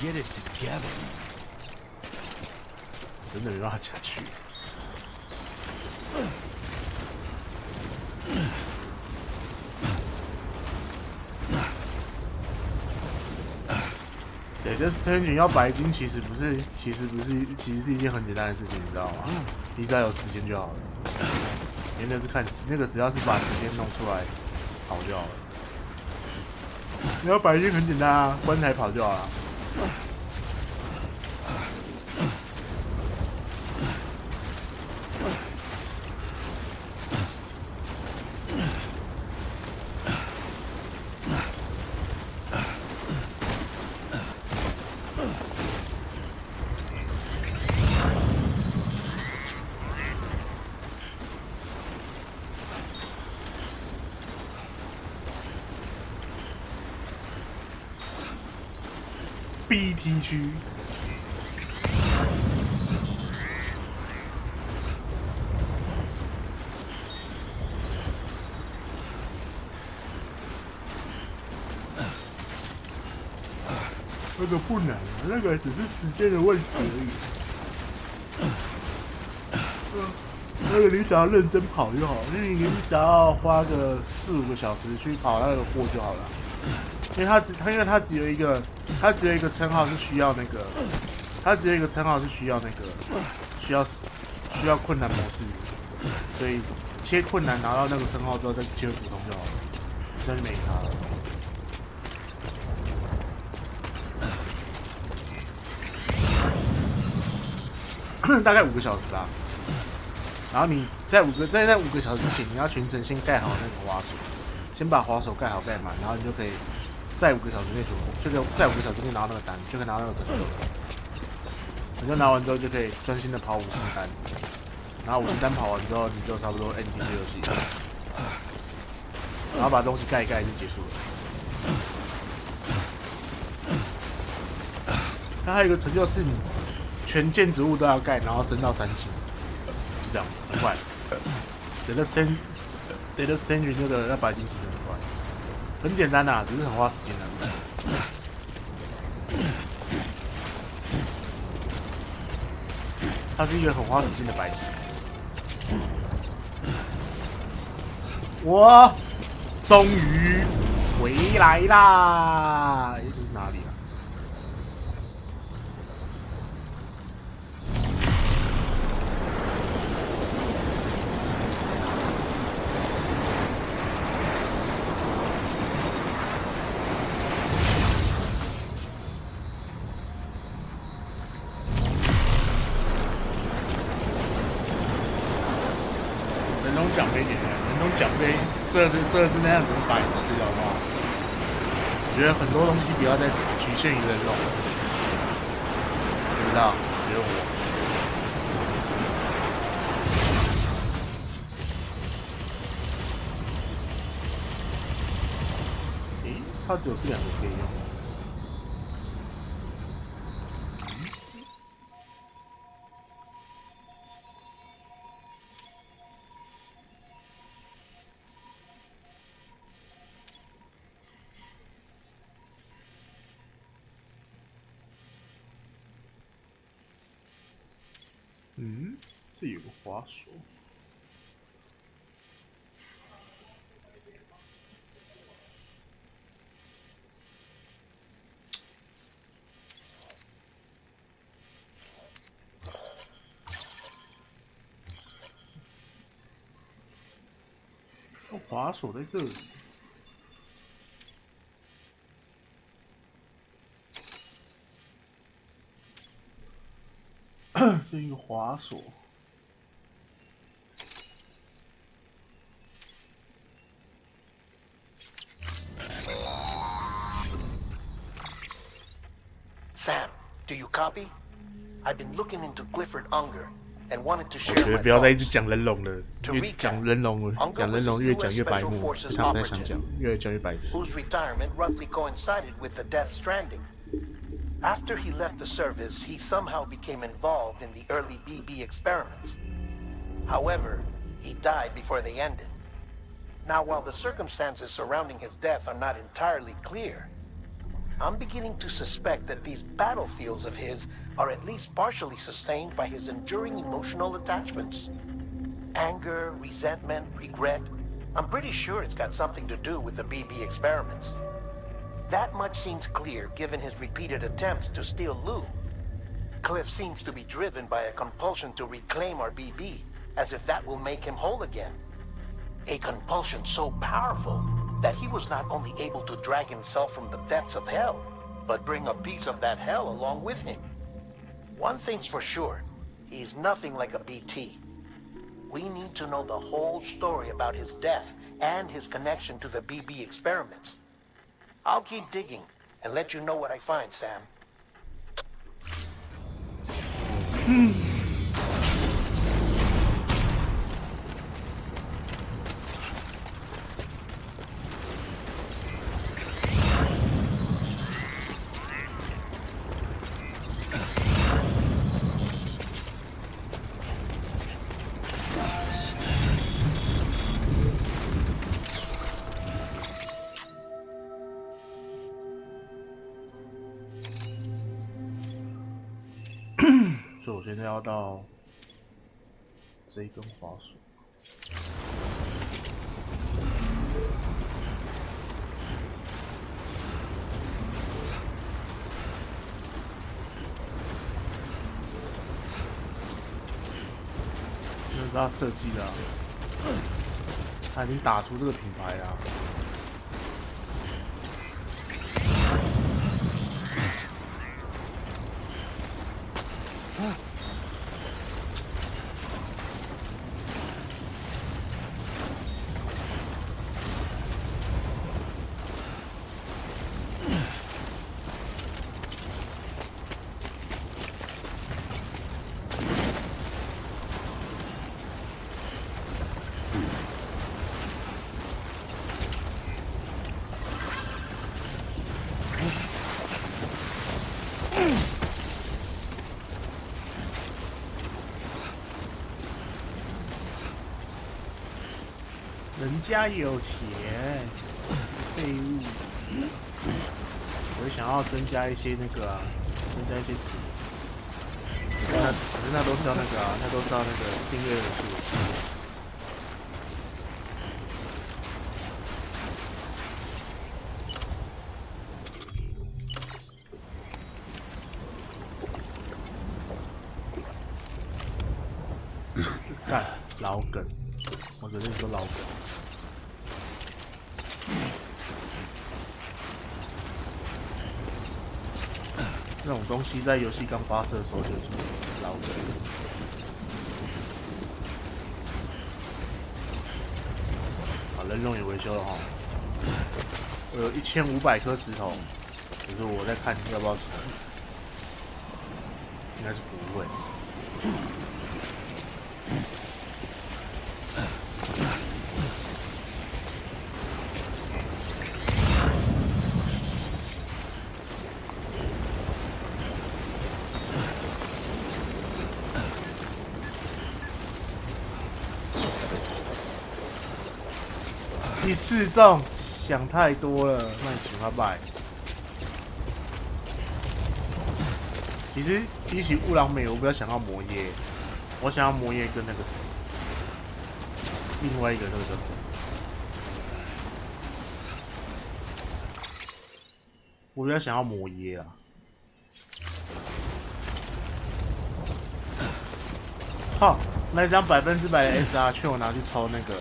get it together. 真的没办法下去。对，这 Strange 要白金其实是一件很简单的事情，你知道吗？你只要有时间就好了。因为那是看那个只要是把时间弄出来跑就好了。你要白金很简单啊，棺材跑就好了。BT 区，那个不难，那个只是时间的问题而已。那个你只要认真跑就好，你只要花个4、5个小时去跑那个货就好了。因为它只有一个称号是需要那个，它只有一个称号是需要那个需要困难模式，所以切困难拿到那个称号之后再切普通就好了，这就没差了。大概5个小时吧，然后你在5个小时之前，你要全程先盖好那个滑手，先把滑手盖好盖满，然后你就可以。在5个小时内在5个小时内拿到那个单，就可以拿到那个成就。你就拿完之后就可以专心的跑5星单，然后5星单跑完之后，你就差不多 ending 这游戏，然后把东西盖一盖就结束了。它还有一个成就是你全建筑物都要盖，然后升到3星，就这样，很快。Data Stage 那个要白金其实很快。很简单呐，只是很花时间的。它是一个很花时间的白金。我终于回来啦！这是哪里啊？奖杯点，人中奖杯设置那样子白痴，好不好？我觉得很多东西不要再局限于人中，不知道，只有我。诶，它只有这2个可以用。这有个滑索。滑索在这里。这一个滑索。Sam, do you copy? I've been looking into Clifford Unger and wanted to share 我觉得 my 不要再一直 thoughts. 讲人龙了，越讲人龙越讲越白目，不太想讲，越讲越白痴。Whose retirement roughly coincided with the Death Stranding. After he left the service, he somehow became involved in the early BB experiments. However, he died before they ended. Now, while the circumstances surrounding his death are not entirely clear, I'm beginning to suspect that these battlefields of his are at least partially sustained by his enduring emotional attachments. Anger, resentment, regret. I'm pretty sure it's got something to do with the BB experiments. That much seems clear given his repeated attempts to steal Lou. Cliff seems to be driven by a compulsion to reclaim our BB, as if that will make him whole again. A compulsion so powerful that he was not only able to drag himself from the depths of hell, but bring a piece of that hell along with him. One thing's for sure, he's nothing like a BT. We need to know the whole story about his death and his connection to the BB experiments. I'll keep digging and let you know what I find, Sam. 所以我现在要到这一根滑鼠。这是他设计的、啊，他已经打出这个品牌啊。人家有钱，废物。我也想要增加一些那个啊，增加一些图。可是那都是要那个啊，那都是要那个订阅人数。干老梗，我只是说老梗。这种东西在游戏刚发射的时候就是老梗。好，人龙也维修了哈。我有1500颗石头，可是我在看要不要重，应该是不会。第4中，想太多了，那你请他拜。其实比起乌朗美，我比较想要魔耶，我想要魔耶跟那个谁，另外一个那个叫谁？我比较想要魔耶啊。好，那张100%的 SR 却我拿去抽那个。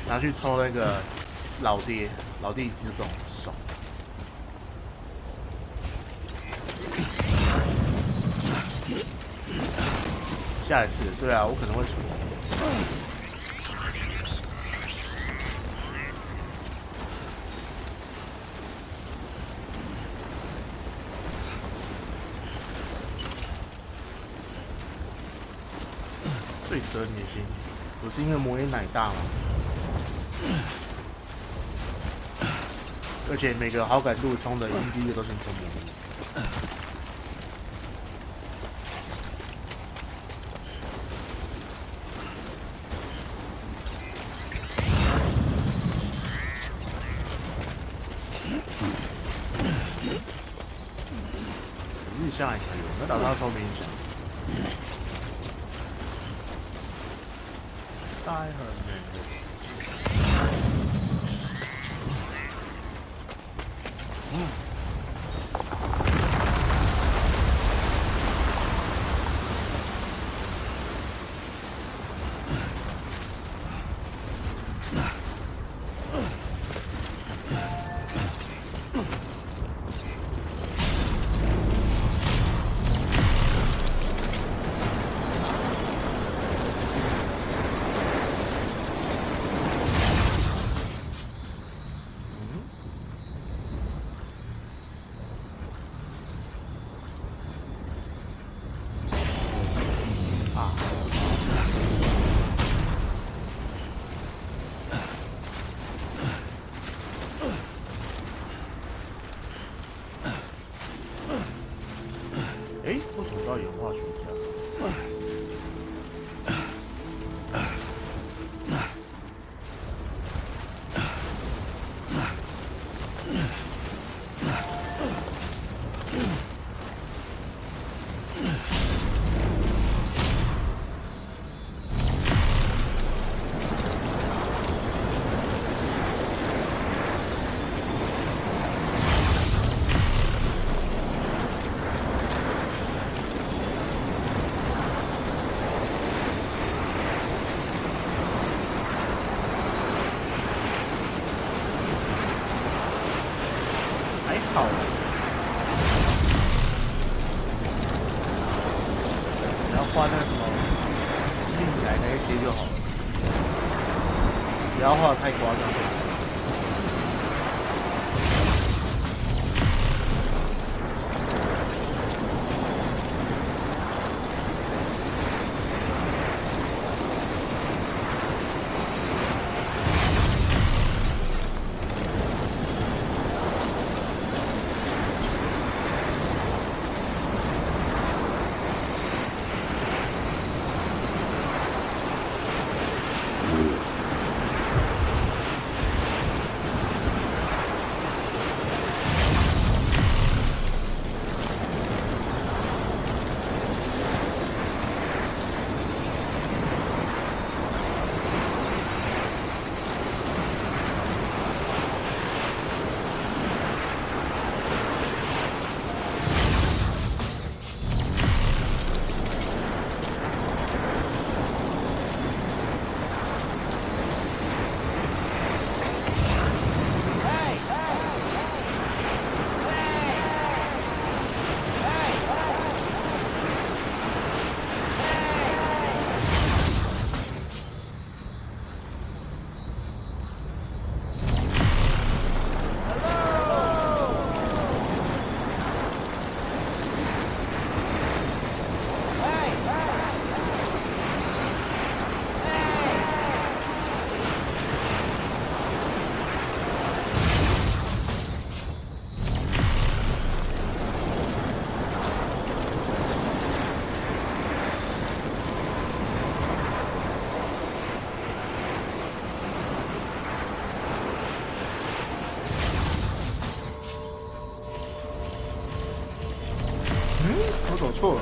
拿去抽那个老爹，老爹一次就中，爽。下一次，对啊，我可能会抽。最得你心，不是因为魔耶奶大吗？而且每个好感度冲的第一个都先冲魔耶。像还可以，我们打到超明显。大很哎，为什么要演化学家？还好，只要画那什么立起来那些就好了，不要画得太夸张。我走错了。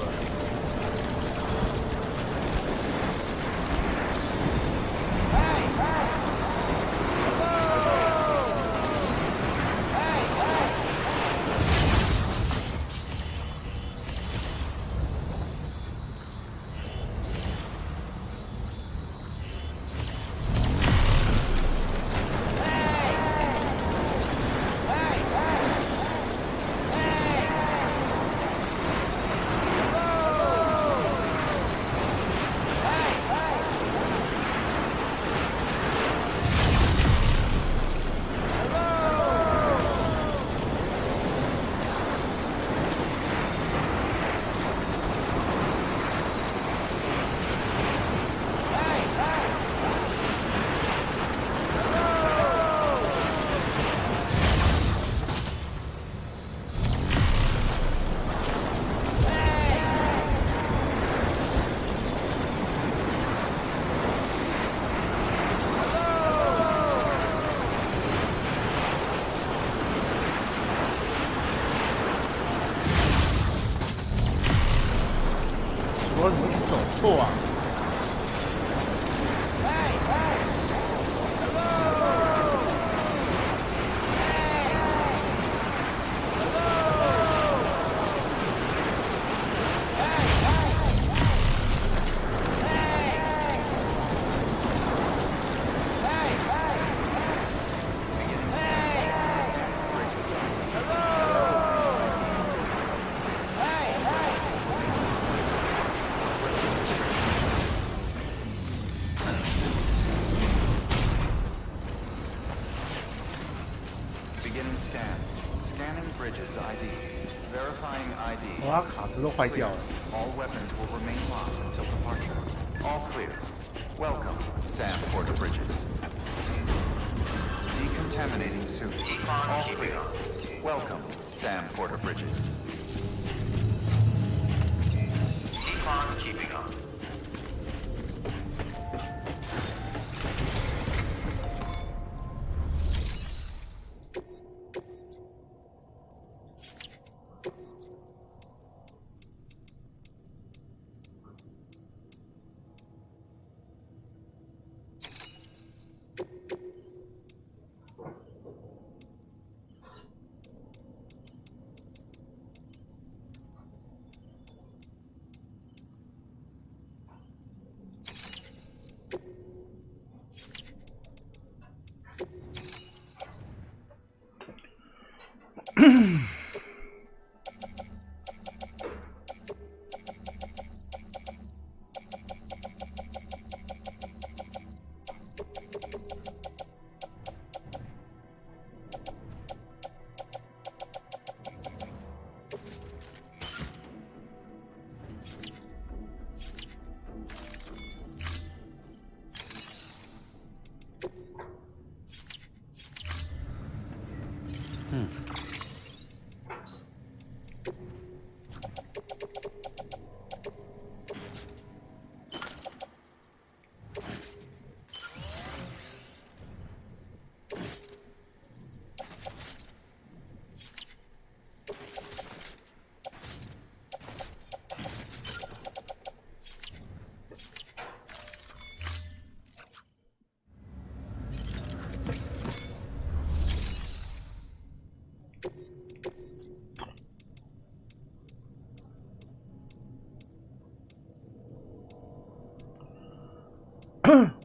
错啊。哇，卡子都坏掉了。All weapons will remain locked until departure. All clear. Welcome, Sam Porter Bridges. Decontaminating suit. All clear. Welcome, Sam Porter Bridges. Econ keeping up.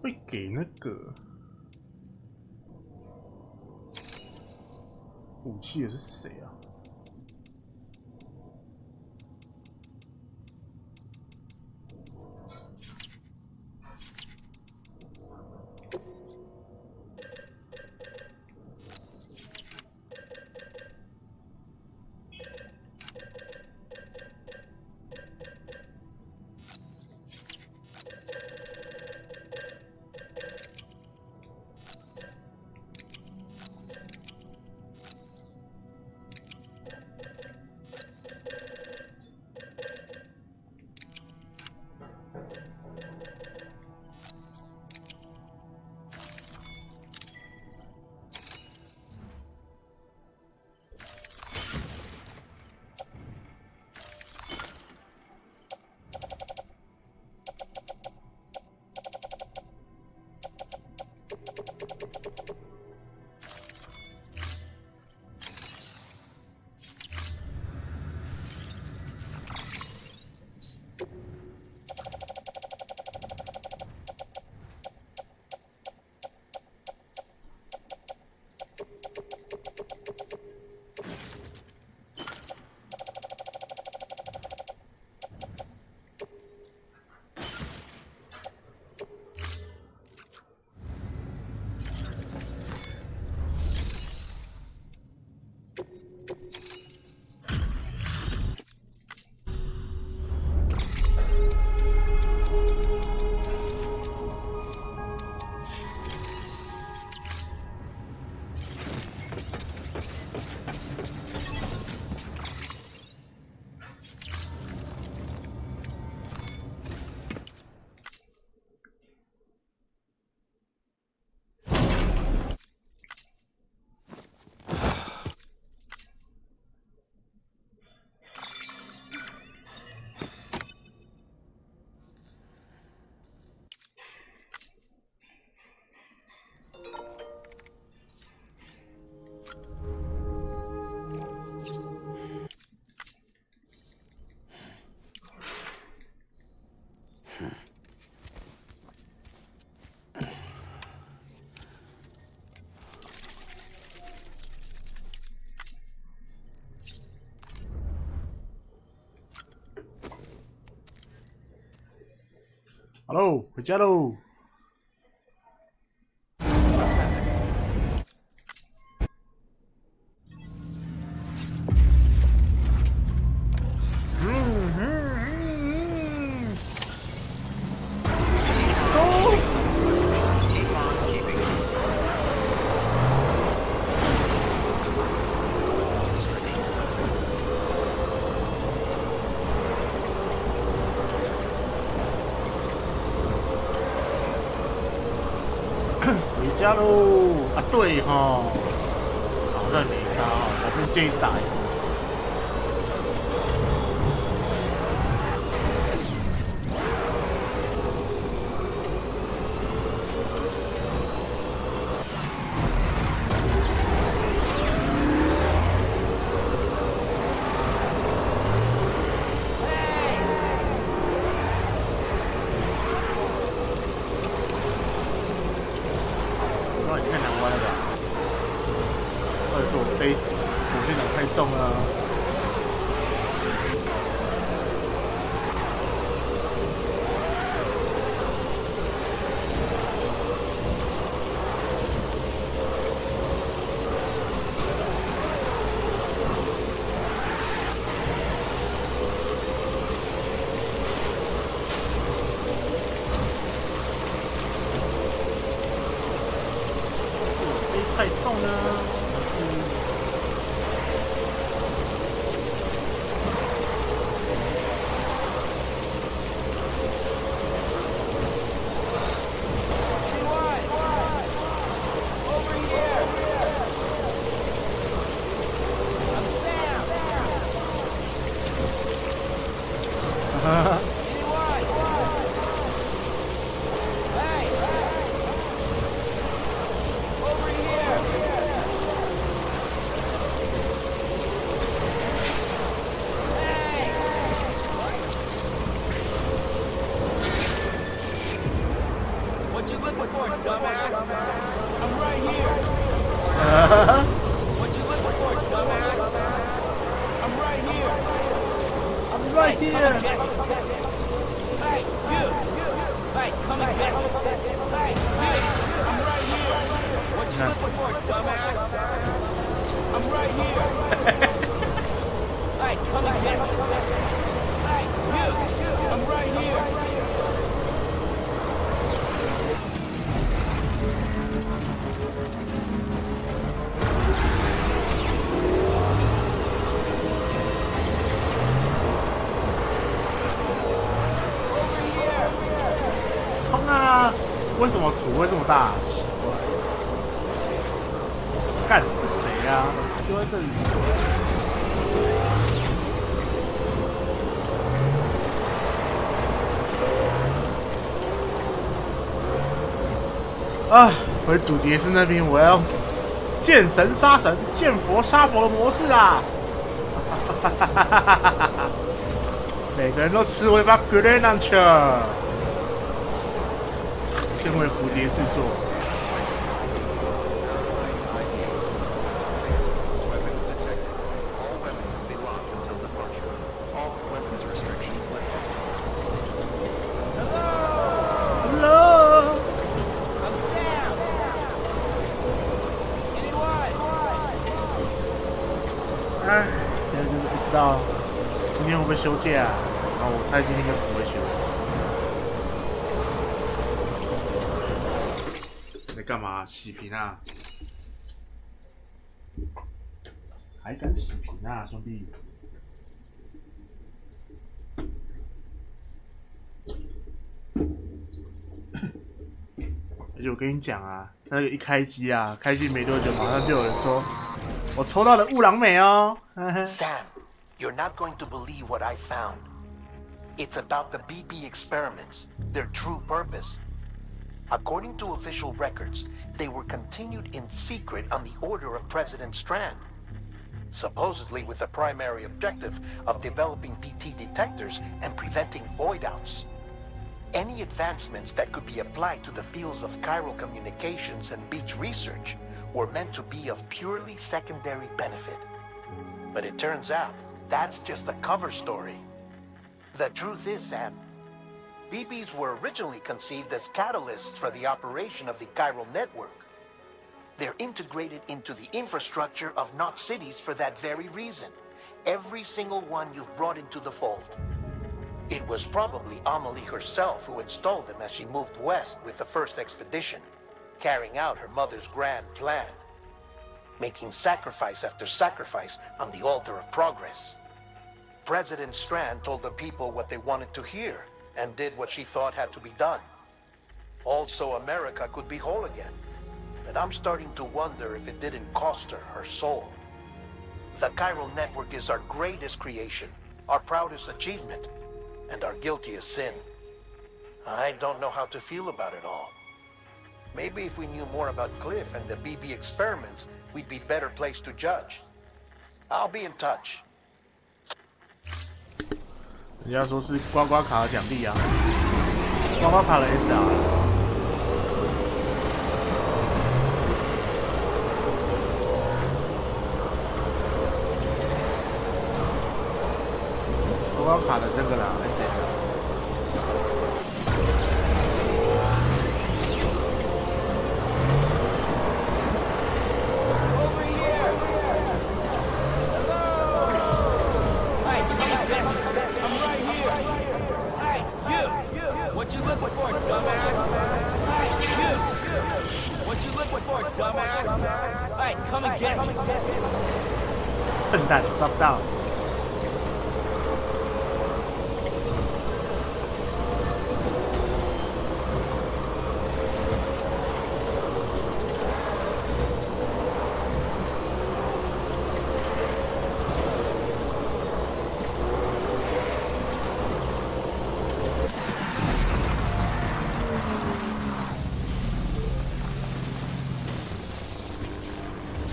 会给那个武器的是谁啊？喽，回家喽。回家喽！啊，对哈，好像没差哈，反正建议是打一次。被火箭筒太重了。太重了。Right here. Hey, you. Hey, come back. Hey, you. I'm right here. What you looking for, dumbass? I'm right here. Hey, come back. Hey, you. I'm right here. 冲啊！为什么土会这么大？奇怪！干是谁啊？丢在这里。啊，回主角室那边，我要见神杀神、见佛杀佛的模式啊！每个人都吃我一把 grenade launcher。 先回蝴蝶式做。Hello. I'm Sam. Anyone? 哎，现在就是不知道今天会不会休假，然后我猜今天应该是不会休。 干嘛洗屏啊？还敢洗屏啊，兄弟！而且我跟你讲啊，那个一开机啊，开机没多久，马上就有人说，我抽到了雾狼美哦。Sam, you're not going to believe what I found. It's about the BB experiments, their true purpose. According to official records, they were continued in secret on the order of President Strand, supposedly with the primary objective of developing BT detectors and preventing void-outs. Any advancements that could be applied to the fields of chiral communications and beach research were meant to be of purely secondary benefit. But it turns out, that's just the cover story. The truth is, Sam, BBs were originally conceived as catalysts for the operation of the chiral network. They're integrated into the infrastructure of not cities for that very reason. Every single one you've brought into the fold. It was probably Amelie herself who installed them as she moved west with the first expedition, carrying out her mother's grand plan, making sacrifice after sacrifice on the altar of progress. President Strand told the people what they wanted to hear and did what she thought had to be done. Also, America could be whole again. But I'm starting to wonder if it didn't cost her her soul. The chiral network is our greatest creation, our proudest achievement, and our guiltiest sin. I don't know how to feel about it all. Maybe if we knew more about Cliff and the BB experiments, we'd be better placed to judge. I'll be in touch. 人家说是刮刮卡的奖励啊，刮刮卡的 SR。刮刮卡的那个啦 ，SR。笨蛋，抓不到。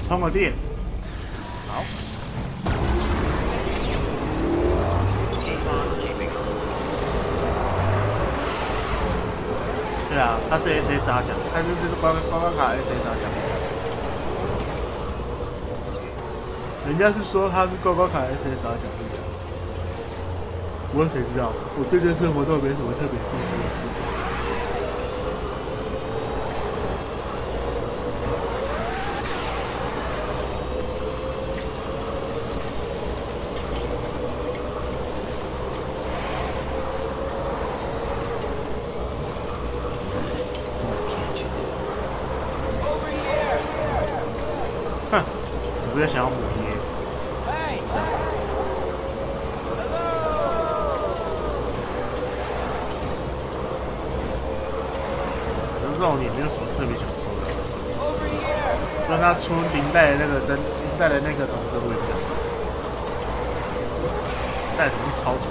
充个电，好。对啊，它是 SSR 奖，它就是刮刮卡 SSR 奖。人家是说它是刮刮卡 SSR 奖励的，我谁知道？我对这次活动没什么特别兴趣的事。我比较想要母爷。可是这种也没有什么特别想抽的，让他出零代的那个零代的那个同时我也不想抽，代怎么超丑？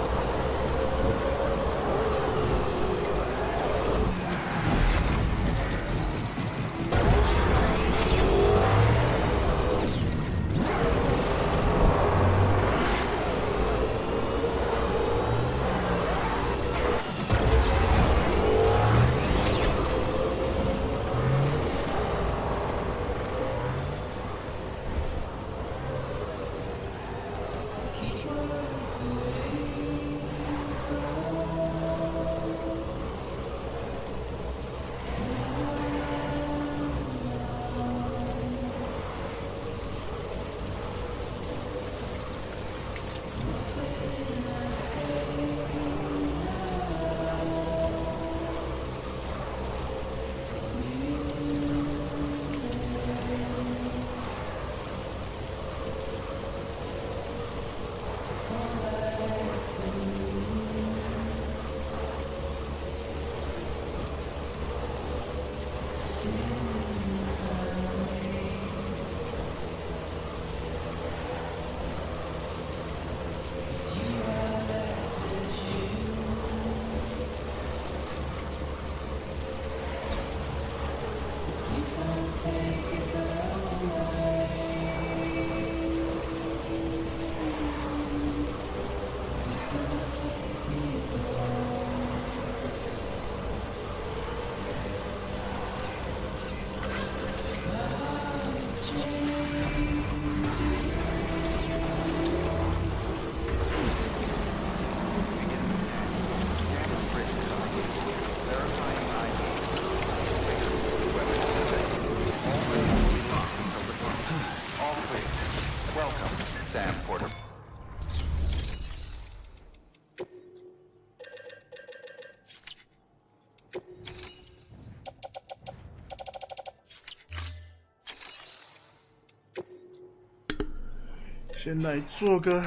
先来做个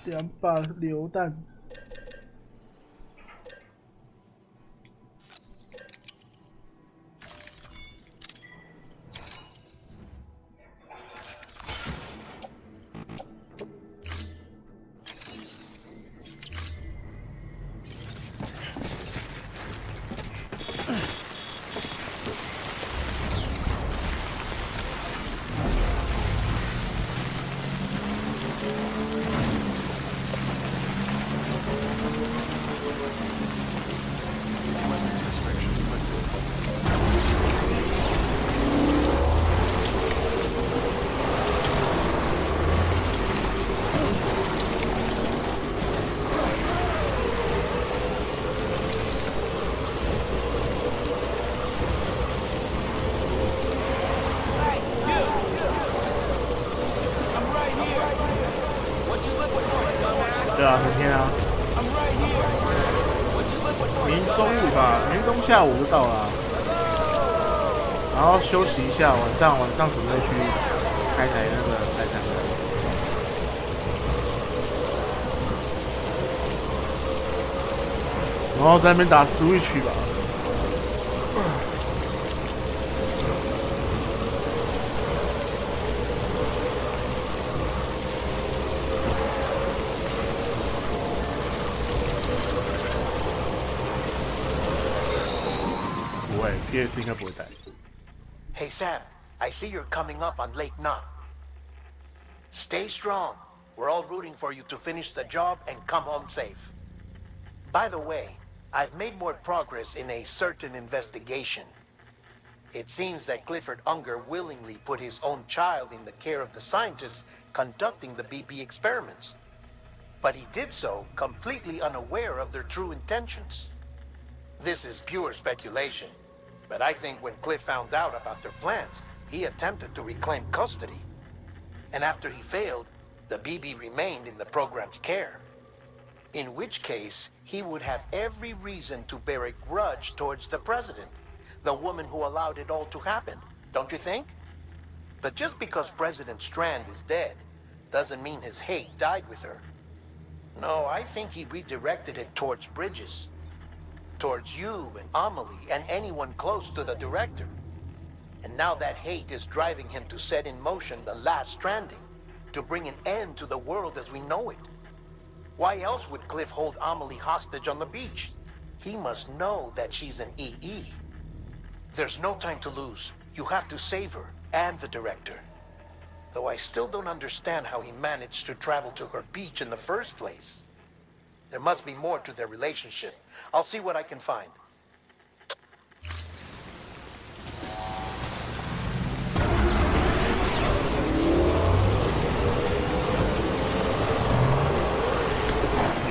2把榴弹。对啊，明天啊，明天中午吧，明天中下午就到了啊、然后休息一下，晚上准备去开台那个开台。然后在那边打 Switch 吧。不会 ，PS 应该不会带。Hey Sam, I see you're coming up on Lake Knot. Stay strong. We're all rooting for you to finish the job and come home safe. By the way, I've made more progress in a certain investigation. It seems that Clifford Unger willingly put his own child in the care of the scientists conducting the BB experiments. But he did so completely unaware of their true intentions. This is pure speculation, but I think when Cliff found out about their plans, he attempted to reclaim custody. And after he failed, the BB remained in the program's care. In which case, he would have every reason to bear a grudge towards the president, the woman who allowed it all to happen, don't you think? But just because President Strand is dead, doesn't mean his hate died with her. No, I think he redirected it towards Bridges. Towards you and Amelie and anyone close to the director. And now that hate is driving him to set in motion the last stranding, to bring an end to the world as we know it. Why else would Cliff hold Amelie hostage on the beach? He must know that she's an EE. There's no time to lose. You have to save her and the director. Though I still don't understand how he managed to travel to her beach in the first place. There must be more to their relationship. I'll see what I can find.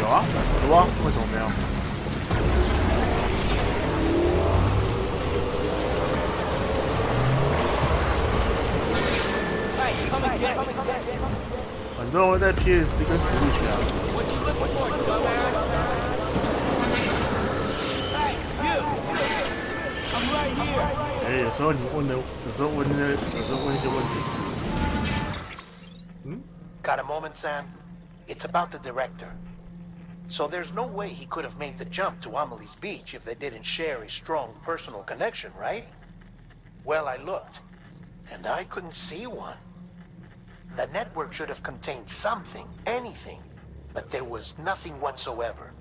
有啊，有啊，为什么没有？很多人会在 PS 跟 Switch 啊。哎，有时候你问的，有时候问一些问题是，Got a moment, Sam? It's about the director. So there's no way he could have made the jump to Amelie's beach if they didn't share a strong personal connection, right? Well, I looked, and I couldn't see one. The network should have contained something, anything, but there was nothing whatsoever.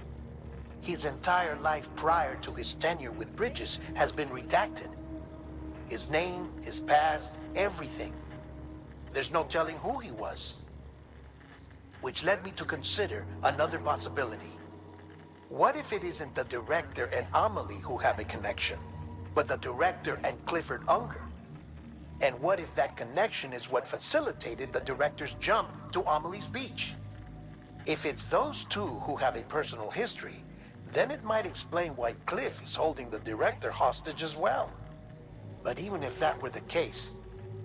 His entire life prior to his tenure with Bridges has been redacted. His name, his past, everything. There's no telling who he was. Which led me to consider another possibility. What if it isn't the director and Amelie who have a connection, but the director and Clifford Unger? And what if that connection is what facilitated the director's jump to Amelie's beach? If it's those two who have a personal history, then it might explain why Cliff is holding the director hostage as well. But even if that were the case,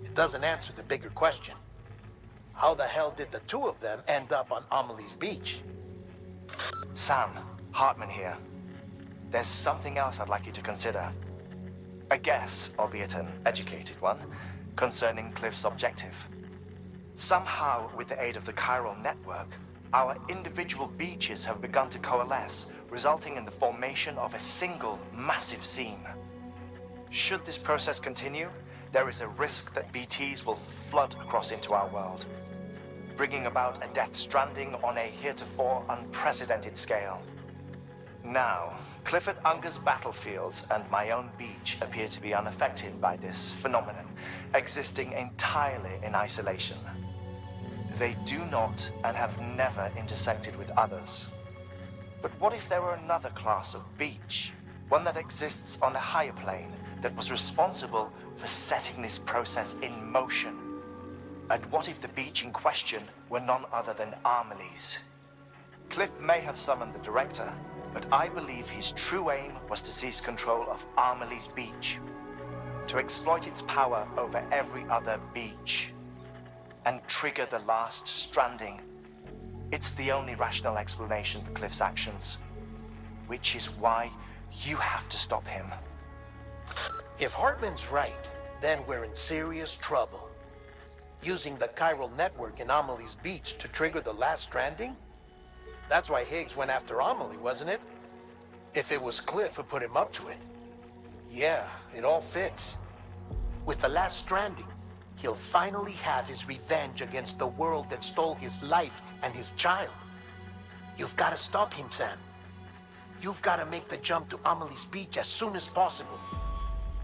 it doesn't answer the bigger question. How the hell did the two of them end up on Amelie's beach? Sam, Hartman here. There's something else I'd like you to consider. A guess, albeit an educated one, concerning Cliff's objective. Somehow, with the aid of the chiral network, our individual beaches have begun to coalesce, resulting in the formation of a single massive seam. Should this process continue, there is a risk that BTs will flood across into our world, bringing about a death stranding on a heretofore unprecedented scale. Now, Clifford Unger's battlefields and my own beach appear to be unaffected by this phenomenon, existing entirely in isolation. They do not and have never intersected with others. But what if there were another class of beach, one that exists on a higher plane, that was responsible for setting this process in motion? And what if the beach in question were none other than Amelie's? Cliff may have summoned the director, but I believe his true aim was to seize control of Amelie's beach, to exploit its power over every other beach, and trigger the last stranding. It's the only rational explanation for Cliff's actions, which is why you have to stop him. If Hartman's right, then we're in serious trouble. Using the chiral network in Amelie's beach to trigger the last stranding? That's why Higgs went after Amelie, wasn't it? If it was Cliff who put him up to it. Yeah, it all fits. With the last stranding, he'll finally have his revenge against the world that stole his life and his child. You've got to stop him, Sam. You've got to make the jump to Amelie's beach as soon as possible.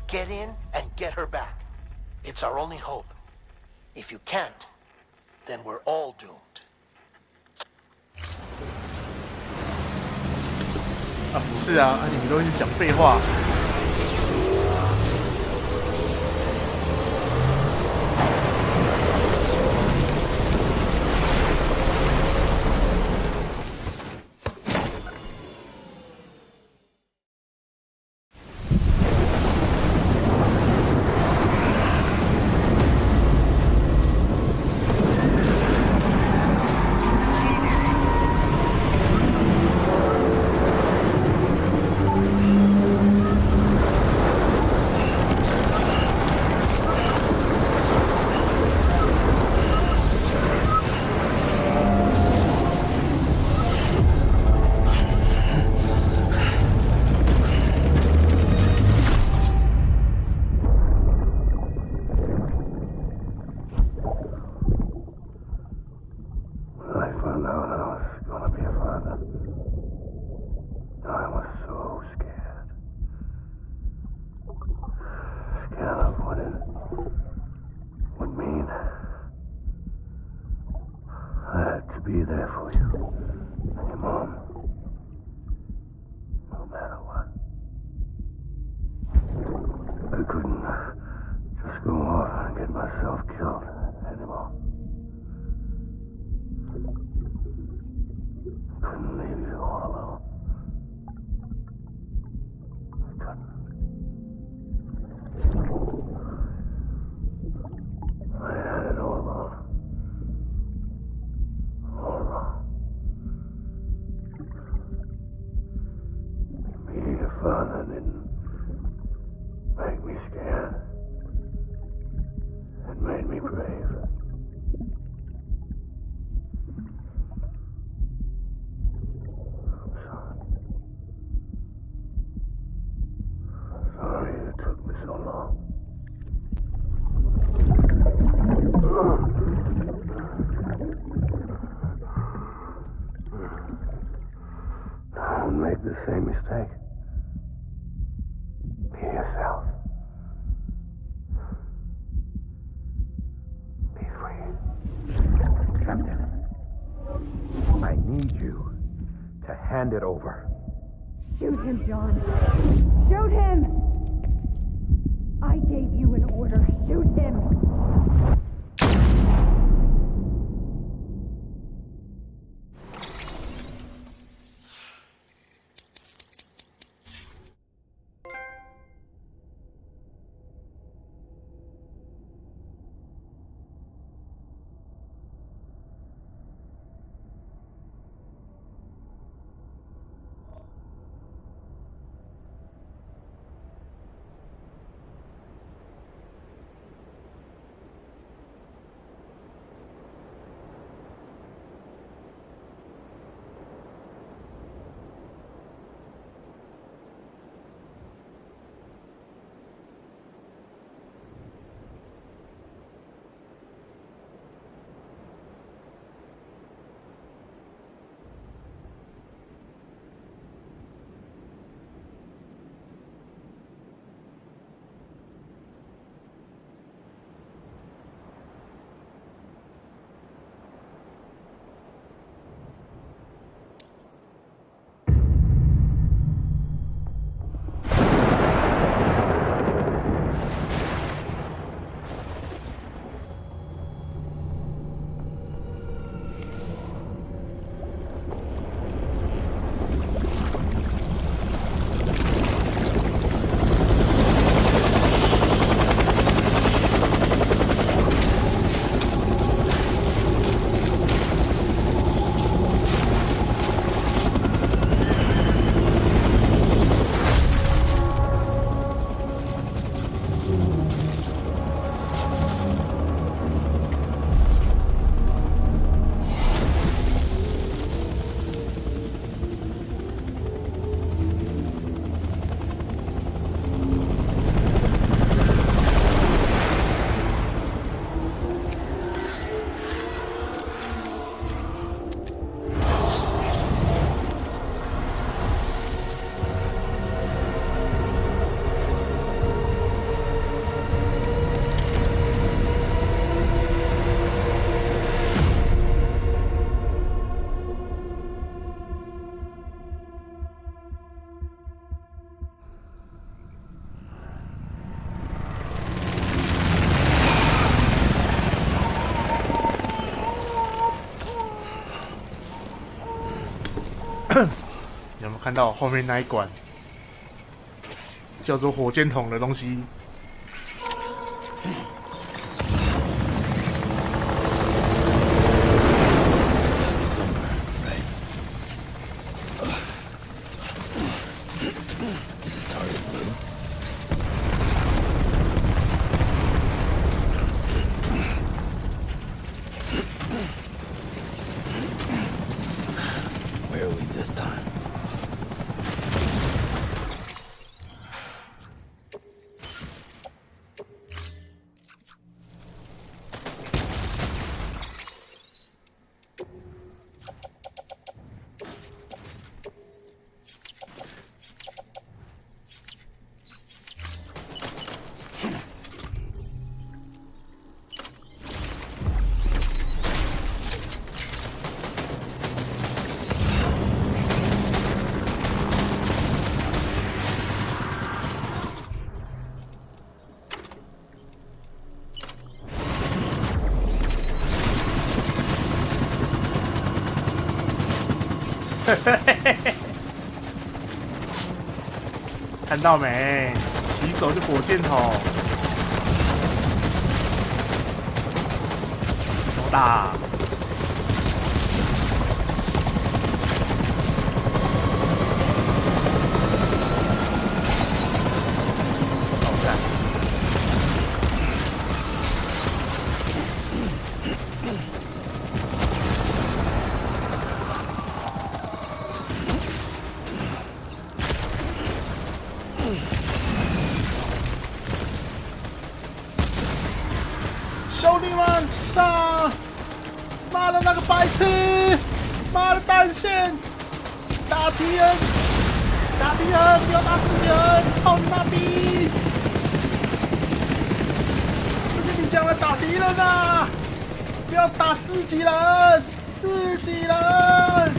Get in and get her back. It's our only hope. If you can't, then we're all doomed. 啊，不是啊，你们都一直讲废话。Be there for you and your mom, no matter what. I couldn't just go off and get myself killed anymore. Couldn't leave you all alone. I couldn't. I had it all wrong. All wrong. Being a father didn't make me scared. It made me brave. I'm sorry. Sorry it took me so long. Don't make the same mistake. Be yourself. Be free. Captain, I need you to hand it over. Shoot him, John. Shoot him! I gave you an order. Shoot him! 有没有看到后面那一管叫做火箭筒的东西？看到没？起手就火箭筒，怎么打？好战！兄弟们，上！妈的那个白痴！妈的单线！打敌人！打敌人！不要打自己人！操你妈逼！不是你讲的打敌人啊！不要打自己人！自己人！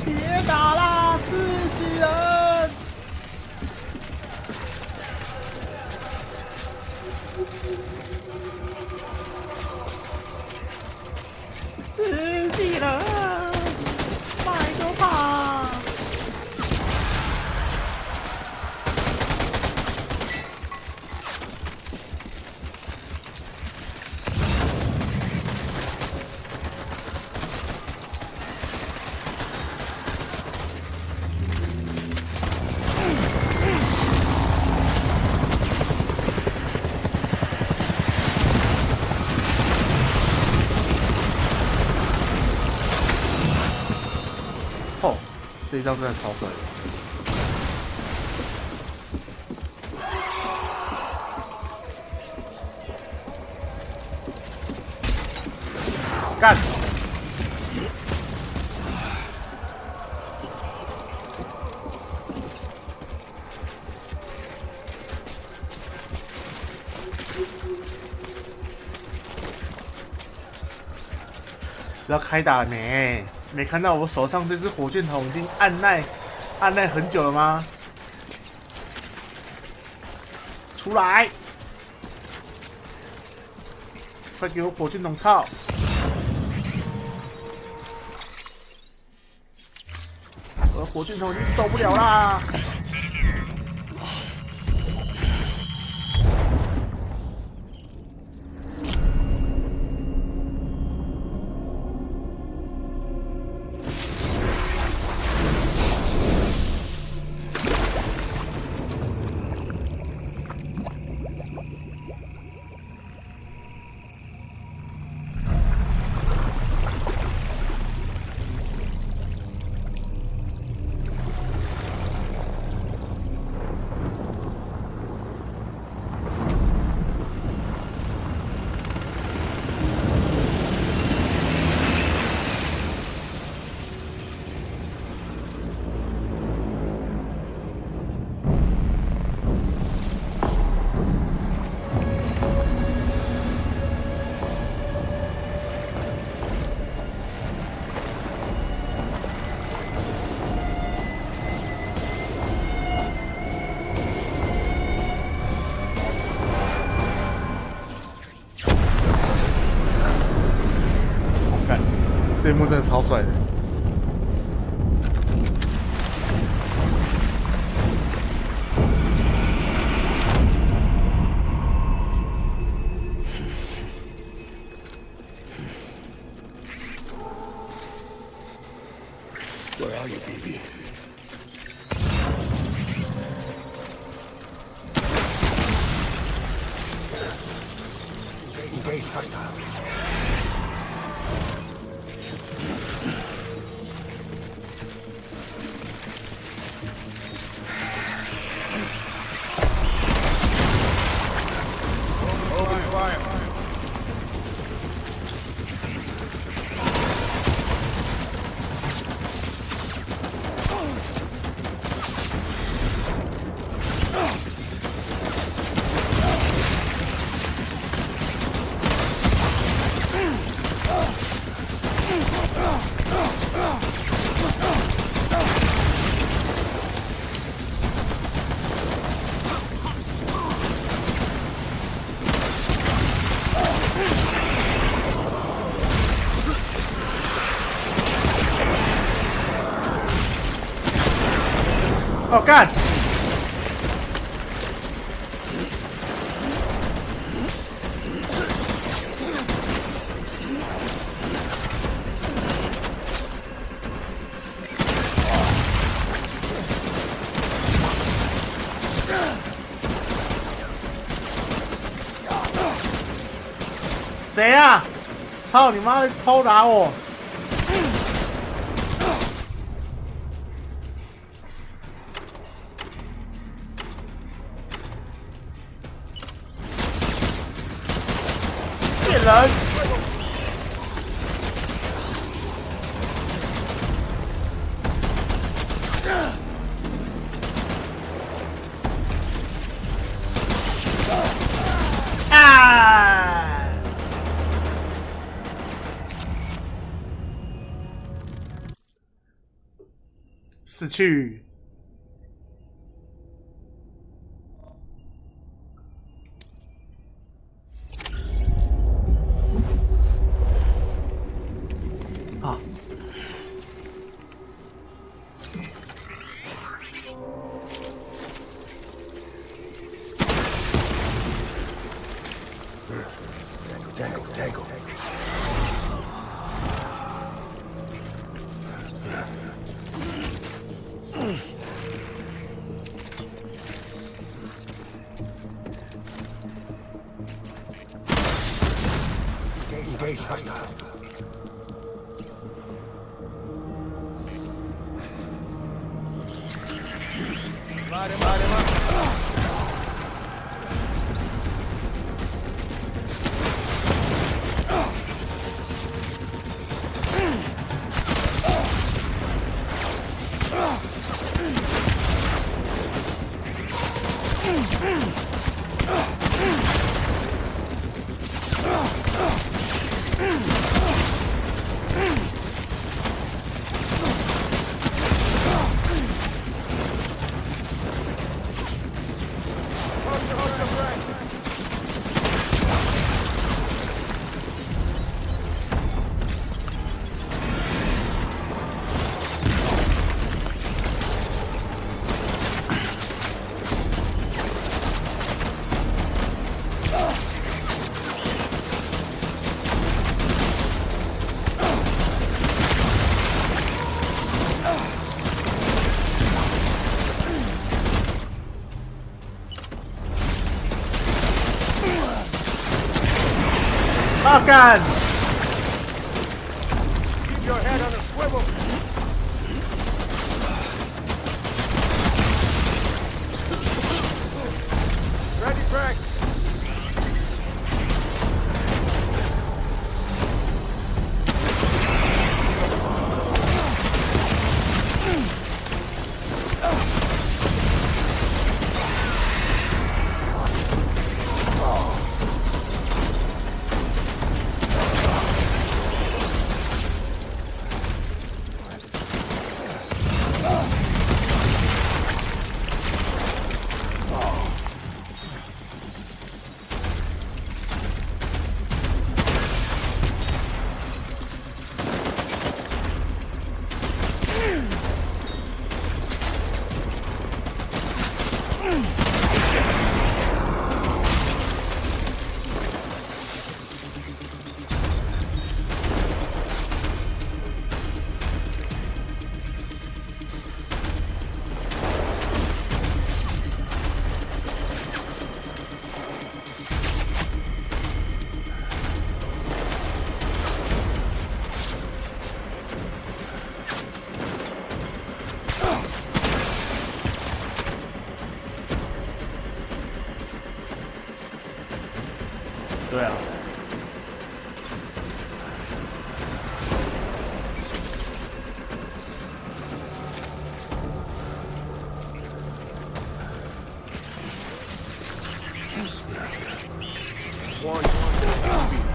别打啦！自己人！自己人，买个怕。哦，这一招真的超帅的。干！是要开打没？没看到我手上这支火箭筒已经按耐很久了吗？出来！快给我火箭筒操！我的火箭筒已经受不了啦！这一幕真的超帅的。are you, baby? Engage hostile. Oh God! 谁啊？操你妈的，偷打我！贱人！啊！死去。啊！Tango. Engage hostile. Light him up. Oh God! Keep your head on a swivel. Ready, Frank.